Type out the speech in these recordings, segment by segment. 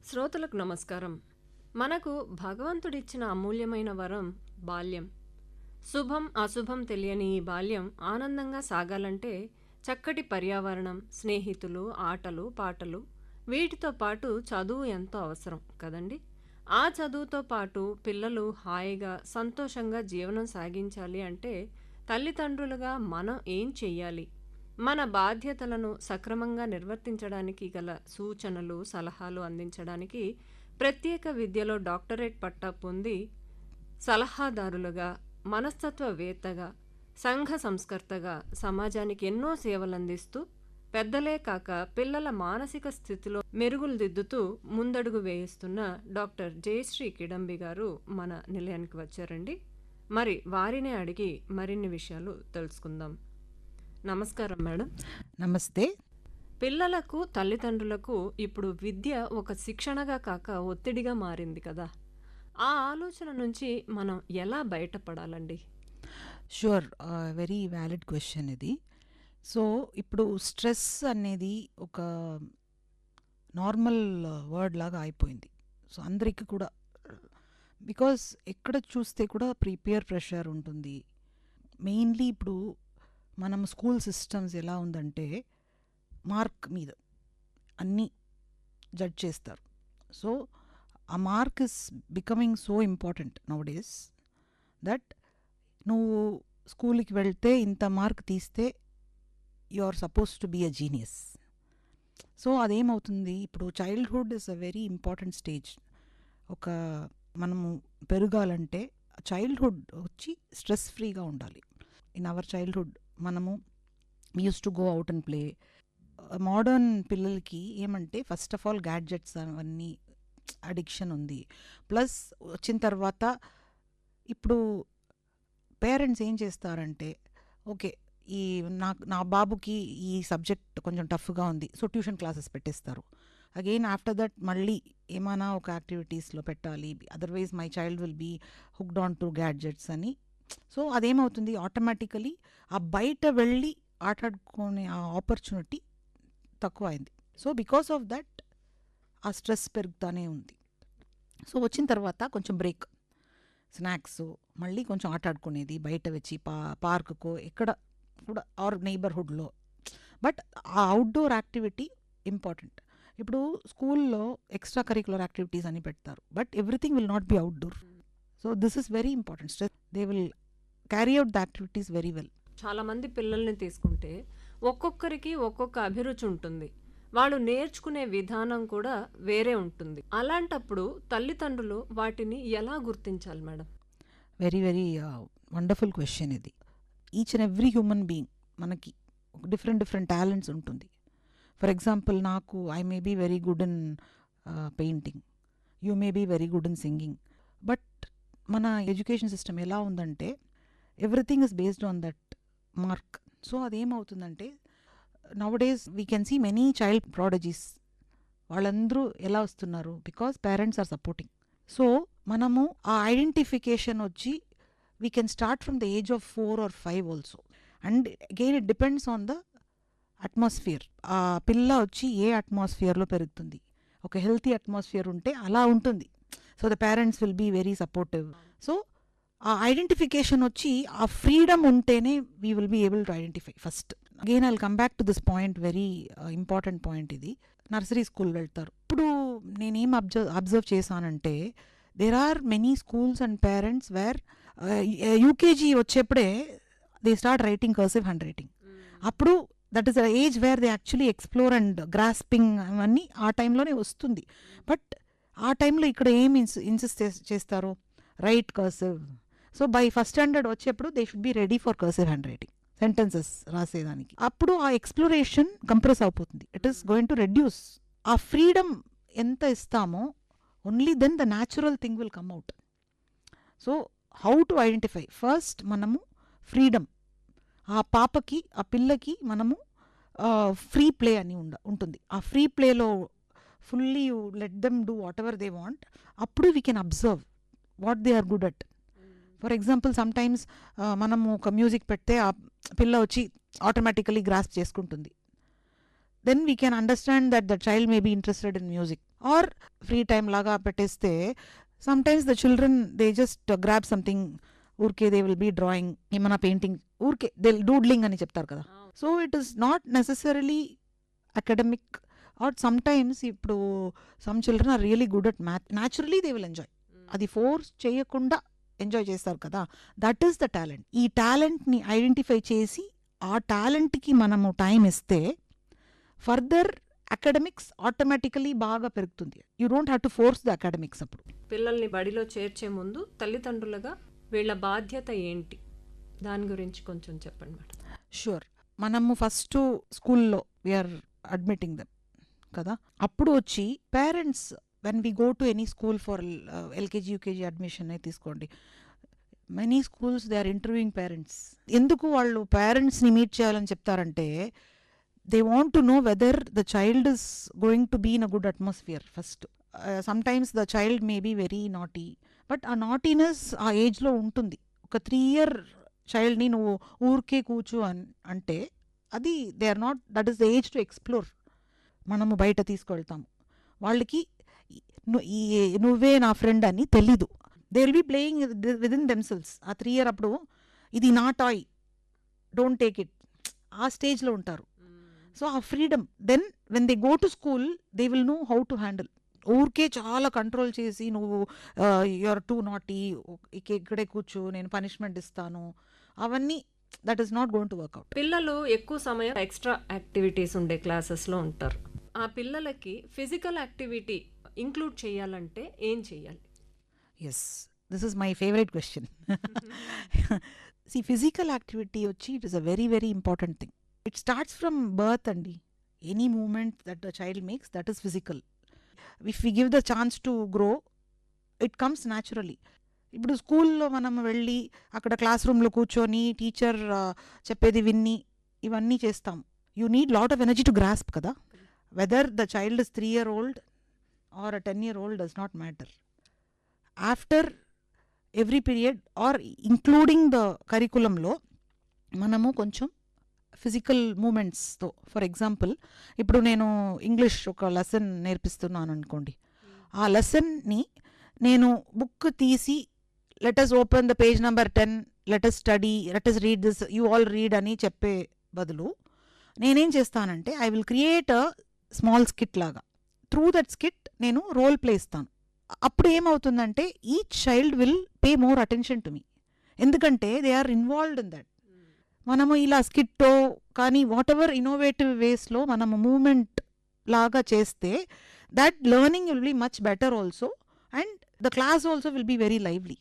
శ్రోతలకు నమస్కారం. మనకు భగవంతుడిచ్చిన అమూల్యమైన వరం బాల్యం. శుభం అశుభం తెలియని ఈ బాల్యం ఆనందంగా సాగాలంటే చక్కటి పర్యావరణం, స్నేహితులు, ఆటలు, పాటలు వీటితో పాటు చదువు ఎంతో అవసరం కదండి. ఆ చదువుతో పాటు పిల్లలు హాయిగా సంతోషంగా జీవనం సాగించాలి అంటే తల్లిదండ్రులుగా మనం ఏం చెయ్యాలి? మన బాధ్యతలను సక్రమంగా నిర్వర్తించడానికి గల సూచనలు, సలహాలు అందించడానికి ప్రత్యేక విద్యలో డాక్టరేట్ పట్టా పొంది సలహాదారులుగా, మనస్తత్వవేత్తగా, సంఘ సంస్కర్తగా సమాజానికి ఎన్నో సేవలందిస్తూ పెద్దలే కాక పిల్లల మానసిక స్థితిలో మెరుగులు దిద్దుతూ ముందడుగు వేయిస్తున్న డాక్టర్ జయశ్రీ కిడంబి గారు మన నిలయానికి వచ్చారండి. మరి వారినే అడిగి మరిన్ని విషయాలు తెలుసుకుందాం. నమస్కారం మేడం. నమస్తే. పిల్లలకు, తల్లిదండ్రులకు ఇప్పుడు విద్య ఒక శిక్షణగా కాక ఒత్తిడిగా మారింది కదా. ఆ ఆలోచన నుంచి మనం ఎలా బయటపడాలండి? ష్యూర్, వెరీ వ్యాలిడ్ క్వశ్చన్ ఇది. సో ఇప్పుడు స్ట్రెస్ అనేది ఒక నార్మల్ వర్డ్ లాగా అయిపోయింది. సో అందరికీ కూడా, బికాస్ ఎక్కడ చూస్తే కూడా ప్రీపియర్ ప్రెషర్ ఉంటుంది. మెయిన్లీ ఇప్పుడు మనం స్కూల్ సిస్టమ్స్ ఎలా ఉందంటే మార్క్ మీద అన్నీ జడ్జ్ చేస్తారు. సో ఆ mark is becoming so important nowadays that నువ్వు స్కూల్కి వెళ్తే ఇంత మార్క్ తీస్తే you are suppose to be a genius. So అదేమవుతుంది, ఇప్పుడు childhood is a very important stage. ఒక మనము పెరగాలంటే చైల్డ్హుడ్ వచ్చి స్ట్రెస్ ఫ్రీగా ఉండాలి. ఇన్ అవర్ చైల్డ్హుడ్ మనము use to go out and play. Modern పిల్లలకి ఏమంటే ఫస్ట్ ఆఫ్ ఆల్ గ్యాడ్జెట్స్ అవన్నీ అడిక్షన్ ఉంది. ప్లస్ వచ్చిన తర్వాత ఇప్పుడు పేరెంట్స్ ఏం చేస్తారంటే, ఓకే ఈ నా బాబుకి ఈ సబ్జెక్ట్ కొంచెం టఫ్గా ఉంది, సో ట్యూషన్ క్లాసెస్ పెట్టేస్తారు. అగైన్ ఆఫ్టర్ దట్ మళ్ళీ ఏమైనా ఒక యాక్టివిటీస్లో పెట్టాలి, otherwise my child will be hooked on to gadgets అని. సో అదేమవుతుంది, ఆటోమేటికలీ ఆ బయట వెళ్ళి ఆటాడుకునే ఆ ఆపర్చునిటీ తక్కువ అయింది. సో బికాస్ ఆఫ్ దట్ ఆ స్ట్రెస్ పెరుగుతూనే ఉంది. సో వచ్చిన తర్వాత కొంచెం బ్రేక్, స్నాక్స్, మళ్ళీ కొంచెం ఆటాడుకునేది బయట వచ్చి పార్కుకో ఎక్కడ కూడా ఆర్ నైబర్హుడ్లో. బట్ ఆ అవుట్డోర్ యాక్టివిటీ ఇంపార్టెంట్. ఇప్పుడు స్కూల్లో ఎక్స్ట్రా కరికులర్ యాక్టివిటీస్ అని పెడతారు, but everything will not be outdoor. So this is very important. Stress they will carry out the activities very well. చాలామంది పిల్లల్ని తీసుకుంటే ఒక్కొక్కరికి ఒక్కొక్క అభిరుచి ఉంటుంది. వాళ్ళు నేర్చుకునే విధానం కూడా వేరే ఉంటుంది. అలాంటప్పుడు తల్లిదండ్రులు వాటిని ఎలా గుర్తించాలి madam? Very very wonderful question ఇది. Each and every human being మనకి డిఫరెంట్ డిఫరెంట్ టాలెంట్స్ ఉంటుంది. ఫర్ ఎగ్జాంపుల్ నాకు I may be very good in painting, you may be very good in singing. But మన ఎడ్యుకేషన్ సిస్టమ్ ఎలా ఉందంటే everything is based on that mark. So అదేమవుతుందంటే nowadays we can see many child prodigies. వాళ్ళందరూ ఎలా వస్తున్నారు, because parents are supporting. So మనము ఆ identification వచ్చి we can start from the age of 4 or 5 also. And again it depends on the atmosphere. ఆ పిల్ల వచ్చి ఏ అట్మాస్ఫియర్లో పెరుగుతుంది, ఒక హెల్తీ అట్మాస్ఫియర్ ఉంటే అలా ఉంటుంది. So the parents will be very supportive. So ఆ ఐడెంటిఫికేషన్ వచ్చి ఆ ఫ్రీడమ్ ఉంటేనే we will be able to identify first. Again I will come back to this point, very important point ఇది. నర్సరీ స్కూల్ వెళ్తారు. ఇప్పుడు నేనేం అబ్జర్వ్ చేశానంటే there are many schools and parents where UKG వచ్చేప్పుడే they start writing cursive handwriting. అప్పుడు that is the age where they actually explore and grasping అవన్నీ ఆ టైంలోనే వస్తుంది. బట్ ఆ టైంలో ఇక్కడ ఏం ఇన్సిస్ట్ చేస్తారు, write cursive. So by first standard వచ్చేప్పుడు they should be ready for cursive handwriting, sentences రాసేదానికి. అప్పుడు ఆ ఎక్స్ప్లోరేషన్ కంప్రెస్ అయిపోతుంది. It is going to reduce. ఆ ఫ్రీడమ్ ఎంత ఇస్తామో only then the natural thing will come out. So how to identify, first మనము freedom, ఆ పాపకి ఆ పిల్లకి మనము ఫ్రీ ప్లే అని ఉంటుంది. ఆ ఫ్రీ ప్లేలో fully you let them do whatever they want. అప్పుడు we can observe what they are good at. For example sometimes మనము ఒక మ్యూజిక్ పెడితే ఆ పిల్ల వచ్చి ఆటోమేటికలీ గ్రాస్ప్ చేసుకుంటుంది. then we can understand that the child may be interested in music. Or free time లాగా పెట్టేస్తే sometimes the children they just grab something, ఊరికే దే విల్ బీ డ్రాయింగ్, ఏమైనా పెయింటింగ్, ఊరికే దే డూడ్లింగ్ అని చెప్తారు కదా. So it is not necessarily academic. Or sometimes ఇప్పుడు some children are really good at math, naturally they will enjoy, అది force చేయకుండా enjoy చేస్తారు కదా. That is the talent. ఈ టాలెంట్ని ఐడెంటిఫై చేసి ఆ టాలెంట్కి మనము టైం ఇస్తే ఫర్దర్ అకాడమిక్స్ ఆటోమేటికలీ బాగా పెరుగుతుంది. You don't have to force the academics. అప్పుడు పిల్లల్ని బడిలో చేర్చే ముందు తల్లిదండ్రులుగా వీళ్ళ బాధ్యత ఏంటి, దాని గురించి కొంచెం చెప్పండి మేడం. షూర్. మనము ఫస్ట్ స్కూల్లో వీఆర్ అడ్మిటింగ్ దెమ్ కదా. అప్పుడు వచ్చి parents when we go to any school for LKG UKG admission తీసుకోండి, many schools they are interviewing parents. ఎందుకు వాళ్ళు పేరెంట్స్ని మీట్ చేయాలని చెప్తారంటే they want to know whether the child is going to be in a good atmosphere first. Sometimes the child may be very naughty, but ఆ naughtiness ఆ ఏజ్లో ఉంటుంది. ఒక 3 year చైల్డ్ని నువ్వు ఊరికే కూర్చో అంటే అది they are not, that is the age to explore. మనము బయట తీసుకెళ్తాము, వాళ్ళకి నువ్వే నా ఫ్రెండ్ అని తెలీదు. They will be playing within themselves. ఆ 3 year అప్పుడు ఇది నా టాయ్, డోంట్ టేక్ ఇట్, ఆ స్టేజ్లో ఉంటారు. సో ఆ freedom, then when they go to school they will know how to handle. ఊరికే చాలా కంట్రోల్ చేసి నువ్వు యూఆర్ టూ నాటీ, ఇక్కడే కూర్చో, నేను పనిష్మెంట్ ఇస్తాను, అవన్నీ that is not going to work out. పిల్లలు ఎక్కువ సమయం ఎక్స్ట్రా యాక్టివిటీస్ ఉండే క్లాసెస్లో ఉంటారు. ఆ పిల్లలకి ఫిజికల్ యాక్టివిటీ ఇంక్లూడ్ చేయాలంటే ఏం చేయాలి? Yes, this is my favourite question. See, physical activity వచ్చి it is a very very important thing. It starts from birth అండి. Any moment that the child makes, that is physical. If we give the chance to grow, it comes naturally. ఇప్పుడు స్కూల్లో మనం వెళ్ళి అక్కడ class రూమ్లో కూర్చొని teacher చెప్పేది విన్ని ఇవన్నీ చేస్తాం. You need lot of energy to grasp కదా. Whether the child is 3 year old or a 10 year old does not matter. After every period or including the curriculumలో మనము కొంచెం ఫిజికల్ మూమెంట్స్తో, ఫర్ ఎగ్జాంపుల్ ఇప్పుడు నేను ఇంగ్లీష్ ఒక లెసన్ నేర్పిస్తున్నాను అనుకోండి, ఆ లెసన్ని నేను book తీసి let us open the page number 10, let us study, let us read this, you all read అని చెప్పే బదులు నేనేం చేస్తానంటే I will create a small skit లాగా. త్రూ దట్ స్కిట్ నేను రోల్ ప్లే ఇస్తాను. అప్పుడు ఏమవుతుందంటే each child will pay more attention to me, ఎందుకంటే they are involved in that. మనము ఇలా స్కిట్టో కానీ వాట్ ఎవర్ ఇన్నోవేటివ్ వేస్లో మనము మూమెంట్ లాగా చేస్తే that learning will be much better also, and the class also will be very lively.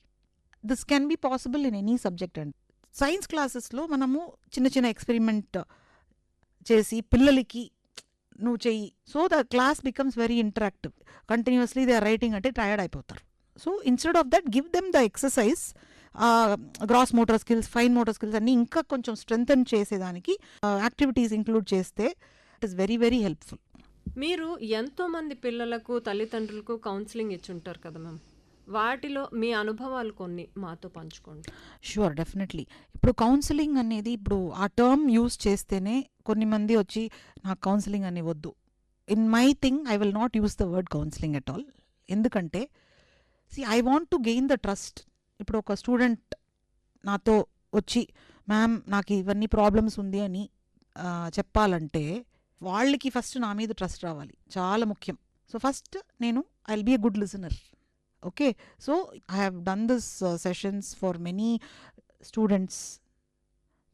This can be possible in any subject. And science క్లాసెస్లో మనము చిన్న చిన్న ఎక్స్పెరిమెంట్ చేసి పిల్లలకి నువ్వు చెయ్యి, so the class becomes very interactive. Continuously they are writing అంటే tired అయిపోతారు. So instead of that give them the exercise, gross motor skills, fine motor skills అన్నీ ఇంకా కొంచెం స్ట్రెంథన్ చేసేదానికి యాక్టివిటీస్ ఇంక్లూడ్ చేస్తే it is very very helpful. మీరు ఎంతోమంది పిల్లలకు తల్లిదండ్రులకు కౌన్సిలింగ్ ఇచ్చుంటారు కదా మ్యామ్, వాటిలో మీ అనుభవాలు కొన్ని మాతో పంచుకోండి. Sure, definitely. ఇప్పుడు కౌన్సిలింగ్ అనేది ఇప్పుడు ఆ టర్మ్ యూస్ చేస్తేనే కొన్ని మంది వచ్చి నాకు కౌన్సిలింగ్ అని వద్దు. In my thing I will not use the word counselling at all. ఎందుకంటే I want to gain the trust. ఇప్పుడు ఒక స్టూడెంట్ నాతో వచ్చి మ్యామ్ నాకు ఇవన్నీ ప్రాబ్లమ్స్ ఉంది అని చెప్పాలంటే వాళ్ళకి ఫస్ట్ నా మీద ట్రస్ట్ రావాలి, చాలా ముఖ్యం. సో ఫస్ట్ నేను I will be a good listener. Okay, so I have done this sessions for many students,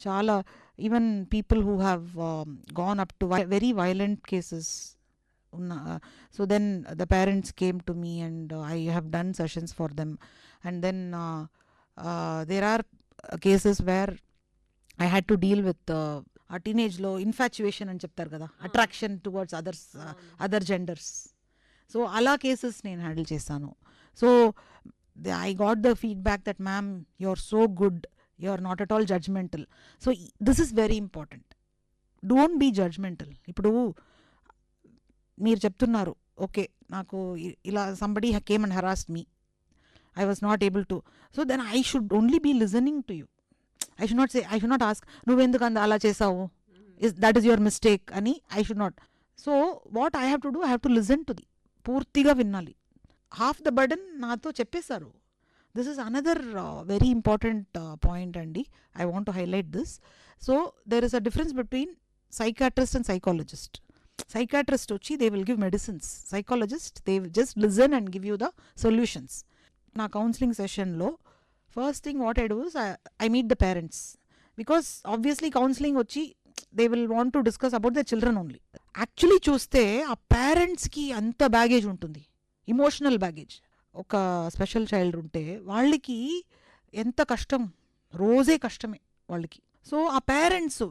చాలా even people who have gone up to very violent cases ఉన్న. So then the parents came to me and I have done sessions for them. And then there are cases where I had to deal with ఆ టీనేజ్లో infatuation అని చెప్తారు కదా, attraction towards other genders. So అలా cases నేను handle చేశాను. So I got the feedback that ma'am you are so good, you are not at all judgemental. So this is very important. Don't be judgemental. ఇప్పుడు మీరు చెప్తున్నారు, okay నాకు ఇలా somebody came and harassed me, I was not able to. So then I should only be listening to you. I should not ask, నువ్వెందుకు అలా చేసావు, that is your mistake అని I should not. So what I have to do, I have to listen to పూర్తిగా వినాలి. Half the burden నాతో చెప్పేశారు. This is another very important point అండి. I want to highlight this. So there is a difference between psychiatrist and psychologist. Psychiatrist వచ్చి they will give medicines. Psychologist they just listen and give you the solutions. నా counselling సెషన్లో first thing what I do is I meet the parents. Because obviously counselling వచ్చి they will want to discuss about the children only. Actually చూస్తే ఆ పేరెంట్స్కి అంత baggage ఉంటుంది, emotional baggage. ఒక special child ఉంటే వాళ్ళకి ఎంత కష్టం, రోజే కష్టమే వాళ్ళకి. సో ఆ పేరెంట్స్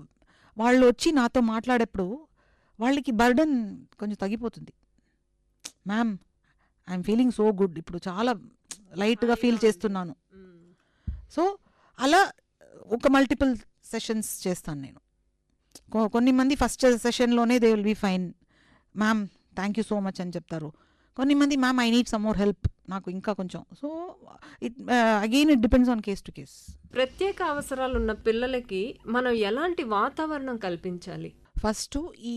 వాళ్ళు వచ్చి నాతో మాట్లాడేప్పుడు వాళ్ళకి బర్డన్ కొంచెం తగ్గిపోతుంది. Ma'am I'm feeling so good, ఇప్పుడు చాలా లైట్గా ఫీల్ చేస్తున్నాను. సో అలా ఒక మల్టిపుల్ సెషన్స్ చేస్తాను నేను. కొన్ని మంది ఫస్ట్ సెషన్లోనే they will be fine, ma'am thank you so much అని చెప్తారు. కొన్ని మంది ma'am I need some more help, నాకు ఇంకా కొంచెం. So again it depends on case to case. ప్రత్యేక అవసరాలున్న పిల్లలకి మనం ఎలాంటి వాతావరణం కల్పించాలి? ఫస్ట్ ఈ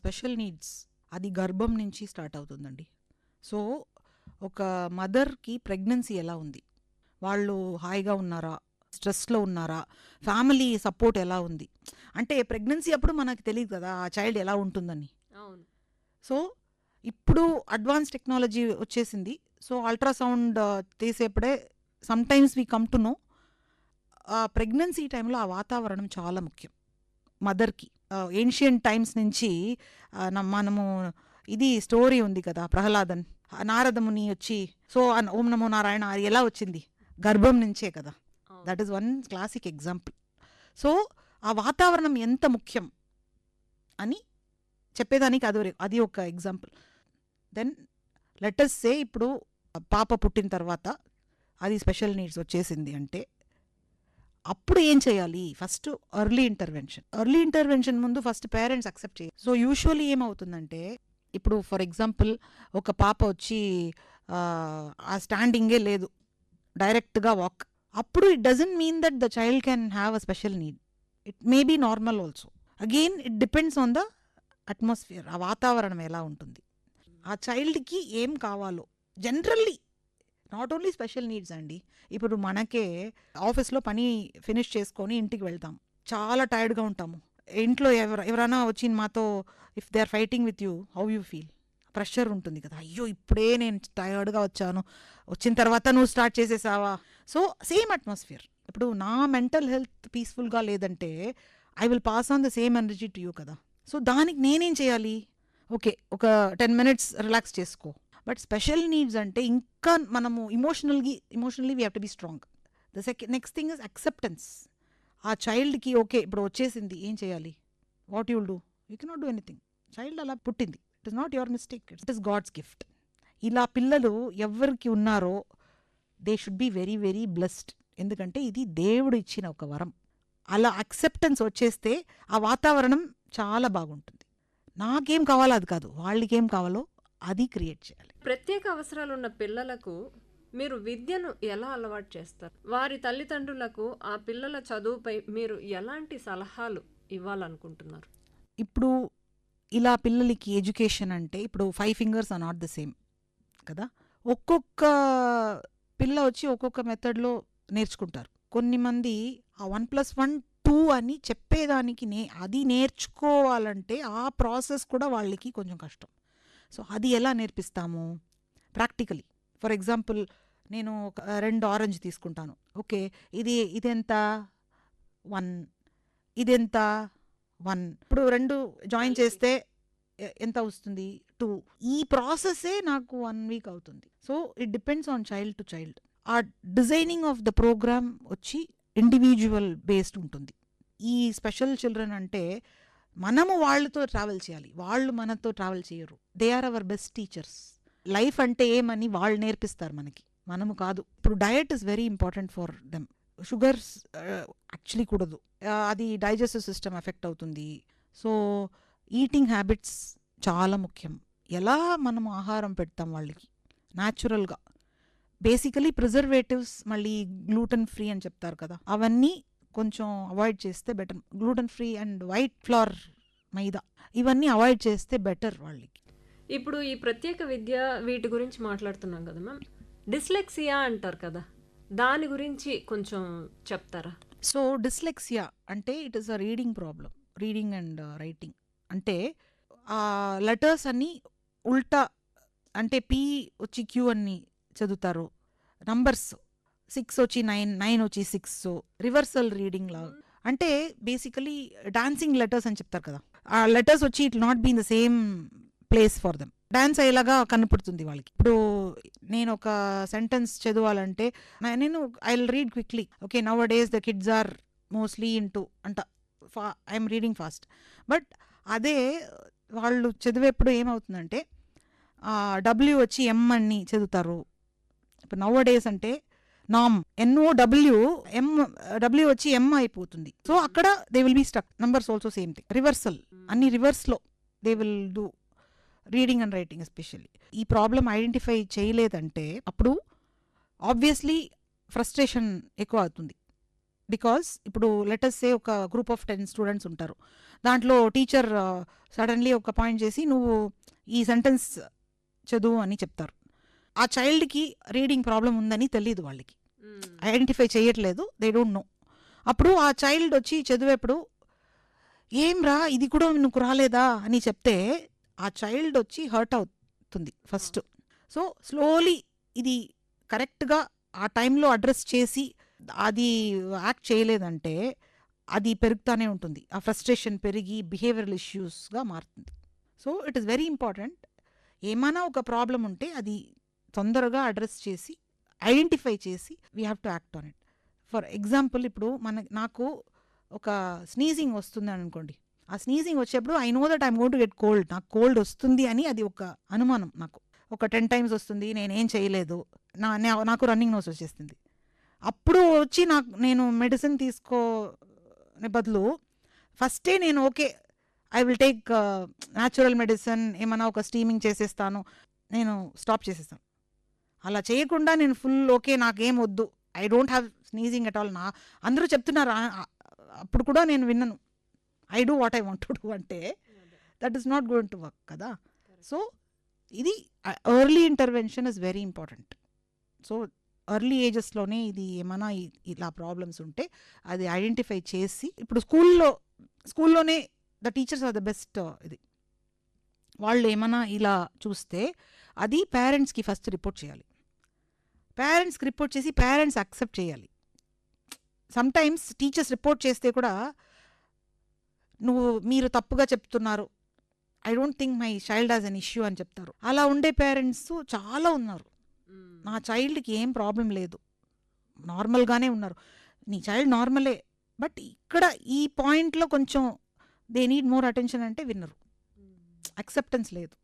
స్పెషల్ నీడ్స్ అది గర్భం నుంచి స్టార్ట్ అవుతుందండి. సో ఒక మదర్కి ప్రెగ్నెన్సీ ఎలా ఉంది, వాళ్ళు హాయిగా ఉన్నారా, స్ట్రెస్లో ఉన్నారా, ఫ్యామిలీ సపోర్ట్ ఎలా ఉంది. అంటే ప్రెగ్నెన్సీ అప్పుడు మనకు తెలియదు కదా ఆ చైల్డ్ ఎలా ఉంటుందని. అవును. సో ఇప్పుడు అడ్వాన్స్ టెక్నాలజీ వచ్చేసింది. సో అల్ట్రాసౌండ్ తీసేప్పుడే sometimes we come to know pregnancy టైంలో ఆ వాతావరణం చాలా ముఖ్యం మదర్కి. ఏన్షియంట్ టైమ్స్ నుంచి మనము ఇది స్టోరీ ఉంది కదా, ప్రహ్లాదన్ నారదముని వచ్చి సో ఓం నమో నారాయణ అది ఎలా వచ్చింది, గర్భం నుంచే కదా. That is one classic example. So ఆ వాతావరణం ఎంత ముఖ్యం అని చెప్పేదానికి అది ఒక ఎగ్జాంపుల్. దెన్ లెటస్ సే ఇప్పుడు పాప పుట్టిన తర్వాత అది స్పెషల్ నీడ్స్ వచ్చేసింది అంటే అప్పుడు ఏం చేయాలి? ఫస్ట్ ఎర్లీ ఇంటర్వెన్షన్ ముందు ఫస్ట్ పేరెంట్స్ అక్సెప్ట్ చేయాలి. సో యూజువల్లీ ఏమవుతుందంటే ఇప్పుడు ఫర్ ఎగ్జాంపుల్ ఒక పాప వచ్చి ఆ స్టాండింగే లేదు, డైరెక్ట్గా వాక్. అప్పుడు it doesn't mean that the child can have a special need. It may be normal also. Again it depends on the atmosphere, ఆ వాతావరణం ఎలా ఉంటుంది, ఆ చైల్డ్కి ఏం కావాలో. Generally not only special needs అండి. ఇప్పుడు మనకే ఆఫీస్లో పని ఫినిష్ చేసుకొని ఇంటికి వెళ్తాం, చాలా టైర్డ్గా ఉంటాము. ఇంట్లో ఎవరైనా వచ్చి మాతో if they are fighting with you, how you feel? Pressure ఉంటుంది కదా, అయ్యో ఇప్పుడే నేను టైర్డ్గా వచ్చాను, వచ్చిన తర్వాత నువ్వు స్టార్ట్ చేసేసావా. So same atmosphere. ఇప్పుడు నా మెంటల్ హెల్త్ పీస్ఫుల్గా లేదంటే I will pass on the same energy to you కదా. సో దానికి నేనేం చేయాలి? ఓకే ఒక 10 minutes రిలాక్స్ చేసుకో. బట్ స్పెషల్ నీడ్స్ అంటే ఇంకా మనము emotionally we have to be strong. Next thing is acceptance. ఆ చైల్డ్కి ఓకే ఇప్పుడు వచ్చేసింది, ఏం చేయాలి? What you will do? You cannot do anything. Child అలా పుట్టింది, it is not your mistake, it is God's gift. ఇలా పిల్లలు ఎవరికి ఉన్నారో they should be very very blessed. ఎందుకంటే ఇది దేవుడు ఇచ్చిన ఒక వరం. అలా అక్సెప్టెన్స్ వచ్చేస్తే ఆ వాతావరణం చాలా బాగుంటుంది. నాకేం కావాలో అది కాదు, వాళ్ళకి ఏం కావాలో అది క్రియేట్ చేయాలి. ప్రత్యేక అవసరాలున్న పిల్లలకు మీరు విద్యను ఎలా అలవాటు చేస్తారు? వారి తల్లిదండ్రులకు ఆ పిల్లల చదువుపై మీరు ఎలాంటి సలహాలు ఇవ్వాలనుకుంటున్నారు? ఇప్పుడు ఇలా పిల్లలకి ఎడ్యుకేషన్ అంటే ఇప్పుడు 5 fingers are not the same కదా. ఒక్కొక్క పిల్ల వచ్చి ఒక్కొక్క మెథడ్లో నేర్చుకుంటారు. కొన్ని మంది ఆ 1+1 2 అని చెప్పేదానికి అది నేర్చుకోవాలంటే ఆ ప్రాసెస్ కూడా వాళ్ళకి కొంచెం కష్టం. సో అది ఎలా నేర్పిస్తాము? ప్రాక్టికలీ. ఫర్ ఎగ్జాంపుల్ నేను ఒక 2 ఆరెంజ్ తీసుకుంటాను. ఓకే ఇదెంత 1, ఇదెంత 1. ఇప్పుడు 2 జాయిన్ చేస్తే ఎంత వస్తుంది? 2. ఈ ప్రాసెస్సే నాకు 1 week అవుతుంది. So it depends on child to child. ఆ డిజైనింగ్ ఆఫ్ ద ప్రోగ్రామ్ వచ్చి ఇండివిజువల్ బేస్డ్ ఉంటుంది. ఈ స్పెషల్ చిల్డ్రన్ అంటే మనము వాళ్ళతో ట్రావెల్ చేయాలి, వాళ్ళు మనతో ట్రావెల్ చేయరు. They are our best teachers. Life అంటే ఏమని వాళ్ళు నేర్పిస్తారు మనకి, మనము కాదు. ఇప్పుడు diet is very important for them. Sugars actually కూడదు, అది డైజెస్టివ్ సిస్టమ్ ఎఫెక్ట్ అవుతుంది. సో ఈటింగ్ హ్యాబిట్స్ చాలా ముఖ్యం. ఎలా మనము ఆహారం పెడతాం వాళ్ళకి న్యాచురల్గా. బేసికలీ ప్రిజర్వేటివ్స్, మళ్ళీ గ్లూటెన్ ఫ్రీ అని చెప్తారు కదా, అవన్నీ కొంచెం అవాయిడ్ చేస్తే better. Gluten free and white flour maida ఇవన్నీ అవాయిడ్ చేస్తే బెటర్ వాళ్ళకి. ఇప్పుడు ఈ ప్రత్యేక విద్య వీటి గురించి మాట్లాడుతున్నాం కదా మ్యామ్. డిస్లెక్సియా అంటారు కదా, దాని గురించి కొంచెం చెప్తారా? సో డిస్లెక్సియా అంటే it is a reading problem, reading and writing. అంటే ఆ లెటర్స్ అన్నీ ఉల్టా, అంటే పీ వచ్చి క్యూ అని చదువుతారు, నంబర్స్ 6 వచ్చి 9, 9 వచ్చి 6, రివర్సల్ రీడింగ్ లా. అంటే బేసికలీ డాన్సింగ్ లెటర్స్ అని చెప్తారు కదా, ఆ లెటర్స్ వచ్చి it not be in the same place for them, dance అయ్యేలాగా కనపడుతుంది వాళ్ళకి. ఇప్పుడు నేను ఒక సెంటెన్స్ చదవాలంటే నేను I will read quickly, okay nowadays the kids are mostly into అంట, ఐఎమ్ రీడింగ్ ఫాస్ట్. బట్ అదే వాళ్ళు చదివేప్పుడు ఏమవుతుందంటే డబ్ల్యూ వచ్చి ఎం అని చదువుతారు. ఇప్పుడు నవ్ డేస్ అంటే నామ్, NOW, డబ్ల్యూ వచ్చి ఎం అయిపోతుంది. సో అక్కడ they will be stuck. Numbers also same thing, reversal, అన్ని రివర్స్లో they will do reading and writing especially. ఈ ప్రాబ్లం ఐడెంటిఫై చేయలేదంటే అప్పుడు ఆబ్వియస్లీ ఫ్రస్ట్రేషన్ ఎక్కువ అవుతుంది. బికాస్ ఇప్పుడు లెటర్స్ సే ఒక గ్రూప్ ఆఫ్ 10 స్టూడెంట్స్ ఉంటారు, దాంట్లో టీచర్ సడన్లీ ఒక పాయింట్ చేసి నువ్వు ఈ సెంటెన్స్ చదువు అని చెప్తారు. ఆ చైల్డ్కి రీడింగ్ ప్రాబ్లం ఉందని తెలియదు, వాళ్ళకి ఐడెంటిఫై చేయట్లేదు, దే డోంట్ నో. అప్పుడు ఆ చైల్డ్ వచ్చి చదివేప్పుడు ఏం రా ఇది కూడా నువ్వు రాలేదా అని చెప్తే ఆ చైల్డ్ వచ్చి హర్ట్ అవుతుంది ఫస్ట్. సో స్లోలీ ఇది కరెక్ట్గా ఆ టైంలో అడ్రస్ చేసి అది యాక్ట్ చేయలేదంటే అది పెరుగుతూనే ఉంటుంది, ఆ ఫ్రస్ట్రేషన్ పెరిగి బిహేవియరల్ ఇష్యూస్గా మారుతుంది. So it is very important, ఏమైనా ఒక ప్రాబ్లం ఉంటే అది తొందరగా అడ్రస్ చేసి ఐడెంటిఫై చేసి we have to act on it. For example ఇప్పుడు నాకు ఒక స్నీజింగ్ వస్తుంది అని అనుకోండి, ఆ స్నీజింగ్ వచ్చేప్పుడు I know that I'm going to get cold, నాకు కోల్డ్ వస్తుంది అని అది ఒక అనుమానం. నాకు ఒక 10 times వస్తుంది, నేనేం చేయలేదు, నాకు రన్నింగ్ నోస్ వచ్చేస్తుంది. అప్పుడు వచ్చి నేను మెడిసిన్ తీసుకోనే బదులు ఫస్టే నేను okay I will take natural medicine, ఏమైనా ఒక స్టీమింగ్ చేసేస్తాను, నేను స్టాప్ చేసేస్తాను. అలా చేయకుండా నేను ఫుల్ ఓకే నాకేం వద్దు, I don't have sneezing at all, అందరూ చెప్తున్నారు అప్పుడు కూడా నేను విన్నను, I do what I want to do అంటే that is not going to work కదా. సో ఇది early intervention is very important. So early ఏజెస్లోనే ఇది ఏమైనా ఇలా ప్రాబ్లమ్స్ ఉంటే అది ఐడెంటిఫై చేసి, ఇప్పుడు స్కూల్లోనే the teachers are the best. ఇది వాళ్ళు ఏమైనా ఇలా చూస్తే అది పేరెంట్స్కి ఫస్ట్ రిపోర్ట్ చేయాలి, పేరెంట్స్కి రిపోర్ట్ చేసి పేరెంట్స్ యాక్సెప్ట్ చేయాలి. సమ్టైమ్స్ టీచర్స్ రిపోర్ట్ చేస్తే కూడా మీరు తప్పుగా చెప్తున్నారు, I don't think my child has an issue అని చెప్తారు. అలా ఉండే పేరెంట్స్ చాలా ఉన్నారు, నా చైల్డ్కి ఏం ప్రాబ్లం లేదు, నార్మల్గానే ఉన్నారు, నీ చైల్డ్ నార్మలే, బట్ ఇక్కడ ఈ పాయింట్లో కొంచెం దే నీడ్ మోర్ అటెన్షన్ అంటే విన్నరు, యాక్సెప్టెన్స్ లేదు.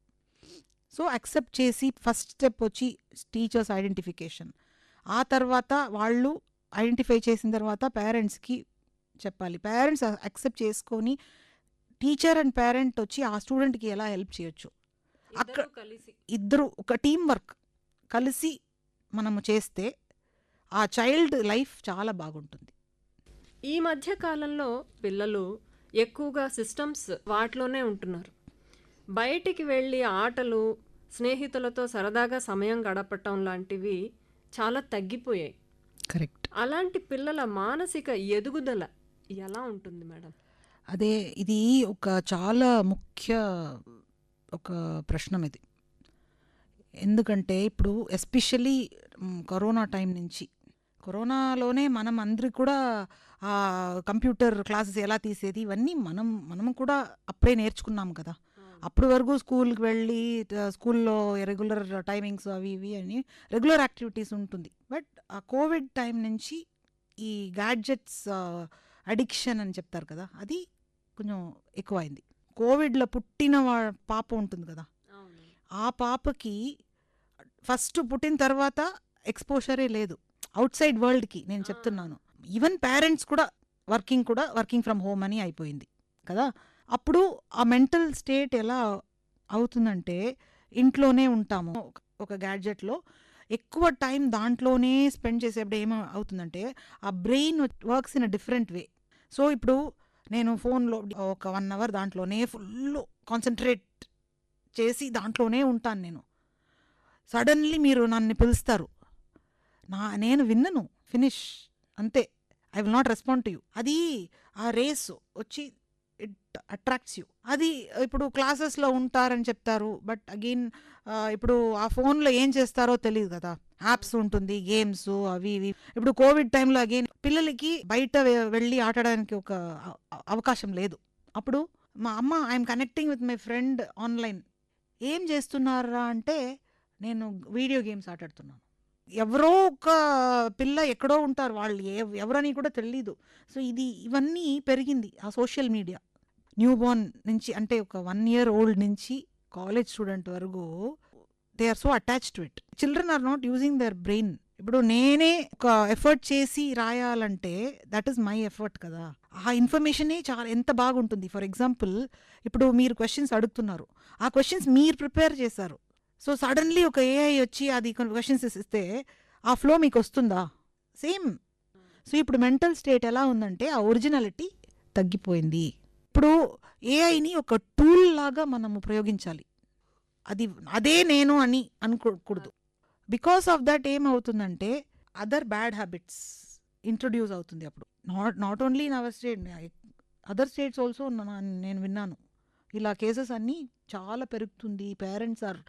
సో యాక్సెప్ట్ చేసి ఫస్ట్ స్టెప్ వచ్చి టీచర్స్ ఐడెంటిఫికేషన్, ఆ తర్వాత వాళ్ళు ఐడెంటిఫై చేసిన తర్వాత పేరెంట్స్కి చెప్పాలి, పేరెంట్స్ యాక్సెప్ట్ చేసుకొని టీచర్ అండ్ పేరెంట్ వచ్చి ఆ స్టూడెంట్కి ఎలా హెల్ప్ చేయొచ్చు, అక్కడ ఇద్దరు ఒక టీం వర్క్ కలిసి మనము చేస్తే ఆ చైల్డ్ లైఫ్ చాలా బాగుంటుంది. ఈ మధ్య కాలంలో పిల్లలు ఎక్కువగా సిస్టమ్స్ వాటిలోనే ఉంటున్నారు, బయటికి వెళ్ళి ఆటలు, స్నేహితులతో సరదాగా సమయం గడపటం లాంటివి చాలా తగ్గిపోయాయి. కరెక్ట్. అలాంటి పిల్లల మానసిక ఎదుగుదల ఎలా ఉంటుంది మేడం? అదే ఇది ఒక చాలా ముఖ్య ఒక ప్రశ్న ఇది. ఎందుకంటే ఇప్పుడు ఎస్పెషల్లీ కరోనా టైం నుంచి, కరోనాలోనే మనం అందరి కూడా ఆ కంప్యూటర్ క్లాసెస్ ఎలా తీసేది ఇవన్నీ మనము కూడా అప్పుడే నేర్చుకున్నాం కదా. అప్పుడు వరకు స్కూల్కి వెళ్ళి స్కూల్లో రెగ్యులర్ టైమింగ్స్ అవి ఇవి అని రెగ్యులర్ యాక్టివిటీస్ ఉంటుంది. బట్ ఆ కోవిడ్ టైం నుంచి ఈ గ్యాడ్జెట్స్ అడిక్షన్ అని చెప్తారు కదా, అది కొంచెం ఎక్కువైంది. కోవిడ్లో పుట్టిన పాప ఉంటుంది కదా, ఆ పాపకి ఫస్ట్ పుట్టిన తర్వాత ఎక్స్పోజరే లేదు అవుట్ సైడ్ వరల్డ్కి. నేను చెప్తున్నాను, ఈవెన్ పేరెంట్స్ కూడా వర్కింగ్ ఫ్రమ్ హోమ్ అని అయిపోయింది కదా. అప్పుడు ఆ మెంటల్ స్టేట్ ఎలా అవుతుందంటే, ఇంట్లోనే ఉంటాము ఒక గ్యాడ్జెట్లో ఎక్కువ టైం దాంట్లోనే స్పెండ్ చేసేప్పుడు ఏమవుతుందంటే ఆ brain works in a different way. So ఇప్పుడు నేను ఫోన్లో ఒక 1 hour దాంట్లోనే ఫుల్ కాన్సన్ట్రేట్ చేసి దాంట్లోనే ఉంటాను నేను. సడన్లీ మీరు నన్ను పిలుస్తారు, నేను విన్నను, ఫినిష్, అంతే. I will not respond to you. అది ఆ రేస్ వచ్చి ఇట్ అట్రాక్ట్స్ యూ. అది ఇప్పుడు క్లాసెస్లో ఉంటారని చెప్తారు, బట్ అగైన్ ఇప్పుడు ఆ ఫోన్లో ఏం చేస్తారో తెలియదు కదా. యాప్స్ ఉంటుంది, గేమ్స్ అవి ఇవి. ఇప్పుడు కోవిడ్ టైంలో అగైన్ పిల్లలకి బయట వెళ్ళి ఆడడానికి ఒక అవకాశం లేదు. అప్పుడు మా అమ్మ, I'm connecting with my friend online. ఏం చేస్తున్నారా అంటే, నేను వీడియో గేమ్స్ ఆటాడుతున్నాను. ఎవరో ఒక పిల్ల ఎక్కడో ఉంటారు, వాళ్ళు ఎవరని కూడా తెలీదు. సో ఇవన్నీ పెరిగింది ఆ సోషల్ మీడియా. న్యూ బోర్న్ నుంచి, అంటే ఒక 1 year old నుంచి కాలేజ్ స్టూడెంట్ వరకు they are so attach to it. Children are not using their brain. ఇప్పుడు నేనే ఒక ఎఫర్ట్ చేసి రాయాలంటే దట్ ఈస్ మై ఎఫర్ట్ కదా. ఆ ఇన్ఫర్మేషనే చాలా ఎంత బాగుంటుంది. ఫర్ ఎగ్జాంపుల్, ఇప్పుడు మీరు క్వశ్చన్స్ అడుగుతున్నారు, ఆ క్వశ్చన్స్ మీరు ప్రిపేర్ చేశారు. సో సడన్లీ ఒక ఏఐ వచ్చి అది క్వశ్చన్స్ ఇస్తే ఆ ఫ్లో మీకు వస్తుందా? సేమ్. సో ఇప్పుడు మెంటల్ స్టేట్ ఎలా ఉందంటే, ఆ ఒరిజినాలిటీ తగ్గిపోయింది. ఇప్పుడు ఏఐని ఒక టూల్ లాగా మనము ప్రయోగించాలి. అదే నేను అని అనుకోకూడదు. బికాస్ ఆఫ్ దట్ ఏమవుతుందంటే, అదర్ బ్యాడ్ హ్యాబిట్స్ ఇంట్రొడ్యూస్ అవుతుంది. అప్పుడు not only in our state, other states also నేను విన్నాను ఇలా కేసెస్ అన్నీ చాలా పెరుగుతుంది. Parents are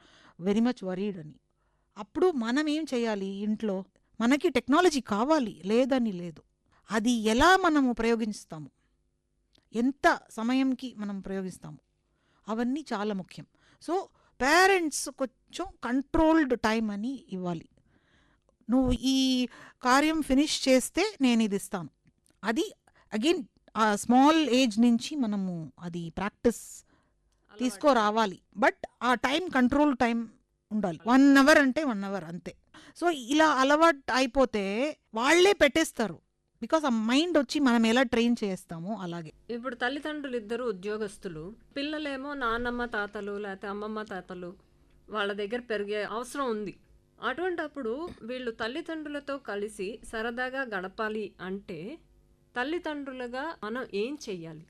very much worried అని. అప్పుడు మనం ఏం చేయాలి? ఇంట్లో మనకి టెక్నాలజీ కావాలి, లేదని లేదు. అది ఎలా మనము ప్రయోగిస్తాము, ఎంత సమయంకి మనం ప్రయోగిస్తాము, అవన్నీ చాలా ముఖ్యం. సో పేరెంట్స్ కొంచెం కంట్రోల్డ్ టైం అని ఇవ్వాలి. నువ్వు ఈ కార్యం ఫినిష్ చేస్తే నేను ఇది ఇస్తాను. అది అగైన్ ఆ స్మాల్ ఏజ్ నుంచి మనము అది ప్రాక్టీస్ తీసుకురావాలి. బట్ ఆ టైం కంట్రోల్ టైం ఉండాలి. 1 hour అంటే 1 hour అంతే. సో ఇలా అలవాటు అయిపోతే వాళ్ళే పెట్టేస్తారు. బికాస్ ఆ మైండ్ వచ్చి మనం ఎలా ట్రైన్ చేస్తామో అలాగే. ఇప్పుడు తల్లిదండ్రులు ఇద్దరు ఉద్యోగస్తులు, పిల్లలేమో నాన్నమ్మ తాతలు లేకపోతే అమ్మమ్మ తాతలు వాళ్ళ దగ్గర పెరిగే అవసరం ఉంది. అటువంటప్పుడు వీళ్ళు తల్లిదండ్రులతో కలిసి సరదాగా గడపాలి అంటే తల్లిదండ్రులుగా మనం ఏం చెయ్యాలి?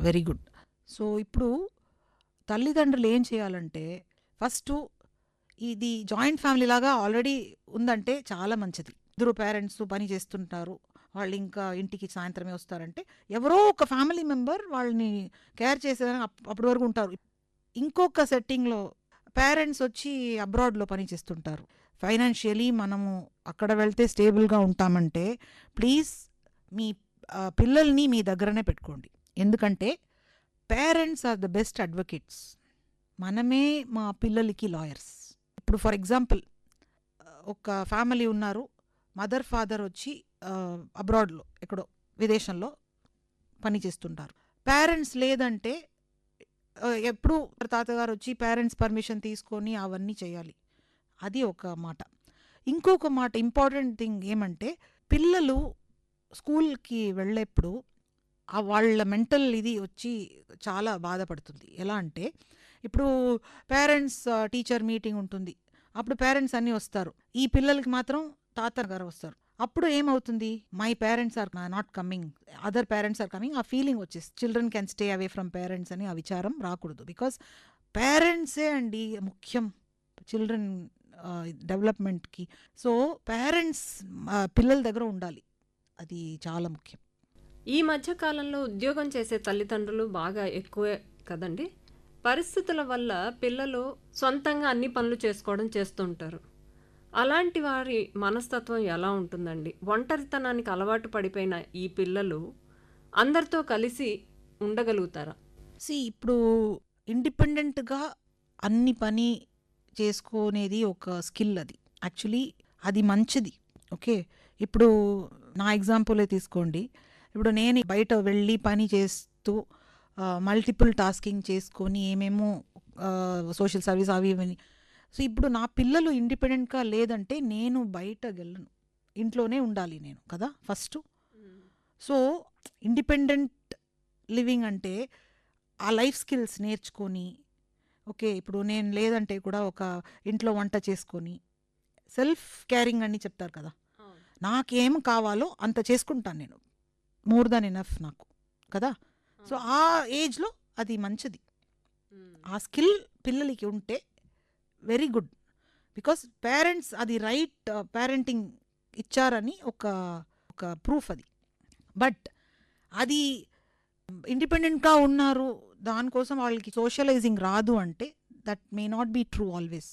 Very good. సో ఇప్పుడు తల్లిదండ్రులు ఏం చేయాలంటే, ఫస్ట్ ఇది జాయింట్ ఫ్యామిలీ లాగా ఆల్రెడీ ఉందంటే చాలా మంచిది. ఇద్దరు పేరెంట్స్ పని చేస్తుంటారు, వాళ్ళు ఇంకా ఇంటికి సాయంత్రమే వస్తారంటే ఎవరో ఒక ఫ్యామిలీ మెంబర్ వాళ్ళని కేర్ చేసేదానికి అప్పటి వరకు ఉంటారు. ఇంకొక సెట్టింగ్లో పేరెంట్స్ వచ్చి అబ్రాడ్లో పని చేస్తుంటారు. ఫైనాన్షియలీ మనము అక్కడ వెళ్తే స్టేబుల్గా ఉంటామంటే ప్లీజ్ మీ పిల్లల్ని మీ దగ్గరనే పెట్టుకోండి. ఎందుకంటే parents are the best advocates. మనమే మా పిల్లలకి లాయర్స్. ఇప్పుడు ఫర్ ఎగ్జాంపుల్, ఒక ఫ్యామిలీ ఉన్నారు, మదర్ ఫాదర్ వచ్చి అబ్రాడ్లో ఎక్కడో విదేశంలో పని చేస్తుంటారు. పేరెంట్స్ లేదంటే ఎప్పుడు తాతగారు వచ్చి పేరెంట్స్ పర్మిషన్ తీసుకొని అవన్నీ చేయాలి. అది ఒక మాట. ఇంకొక మాట, ఇంపార్టెంట్ థింగ్ ఏమంటే, పిల్లలు స్కూల్కి వెళ్ళేప్పుడు వాళ్ళ మెంటల్ ఇది వచ్చి చాలా బాధపడుతుంది. ఎలా అంటే, ఇప్పుడు పేరెంట్స్ టీచర్ మీటింగ్ ఉంటుంది, అప్పుడు పేరెంట్స్ అన్నీ వస్తారు, ఈ పిల్లలకి మాత్రం తాతగారు వస్తారు. అప్పుడు ఏమవుతుంది? My parents are not coming, other parents are coming, ఆ ఫీలింగ్ వచ్చేసి children can stay away from parents అని ఆ విచారం రాకూడదు. బికాస్ పేరెంట్సే అండి ముఖ్యం చిల్డ్రన్ డెవలప్మెంట్కి. సో పేరెంట్స్ పిల్లల దగ్గర ఉండాలి, అది చాలా ముఖ్యం. ఈ మధ్య కాలంలో ఉద్యోగం చేసే తల్లిదండ్రులు బాగా ఎక్కువే కదండి. పరిస్థితుల వల్ల పిల్లలు సొంతంగా అన్ని పనులు చేసుకోవడం చేస్తుంటారు. అలాంటి వారి మనస్తత్వం ఎలా ఉంటుందండి? ఒంటరితనానికి అలవాటు పడిపోయిన ఈ పిల్లలు అందరితో కలిసి ఉండగలుగుతారా? ఇప్పుడు ఇండిపెండెంట్గా అన్ని పని చేసుకునేది ఒక స్కిల్. అది యాక్చువల్లీ అది మంచిది. ఓకే, ఇప్పుడు నా ఎగ్జాంపులే తీసుకోండి. ఇప్పుడు నేను బయట వెళ్ళి పని చేస్తూ మల్టిపుల్ టాస్కింగ్ చేసుకొని ఏమేమో సోషల్ సర్వీస్ అవి ఇవన్నీ. సో ఇప్పుడు నా పిల్లలు ఇండిపెండెంట్గా లేదంటే నేను బయటకు వెళ్ళను, ఇంట్లోనే ఉండాలి నేను కదా ఫస్ట్. సో ఇండిపెండెంట్ లివింగ్ అంటే ఆ లైఫ్ స్కిల్స్ నేర్చుకొని, ఓకే ఇప్పుడు నేను లేదంటే కూడా ఒక ఇంట్లో వంట చేసుకొని, సెల్ఫ్ కేరింగ్ అని చెప్తారు కదా, నాకేం కావాలో అంత చేసుకుంటాను నేను, మోర్ దాన్ ఎనఫ్ నాకు కదా. సో ఆ ఏజ్లో అది మంచిది. ఆ స్కిల్ పిల్లలకి ఉంటే వెరీ గుడ్. బికాస్ పేరెంట్స్ అది రైట్ పేరెంటింగ్ ఇచ్చారని ఒక ఒక ప్రూఫ్ అది. బట్ అది ఇండిపెండెంట్గా ఉన్నారు, దానికోసం వాళ్ళకి సోషలైజింగ్ రాదు అంటే that may not be true always.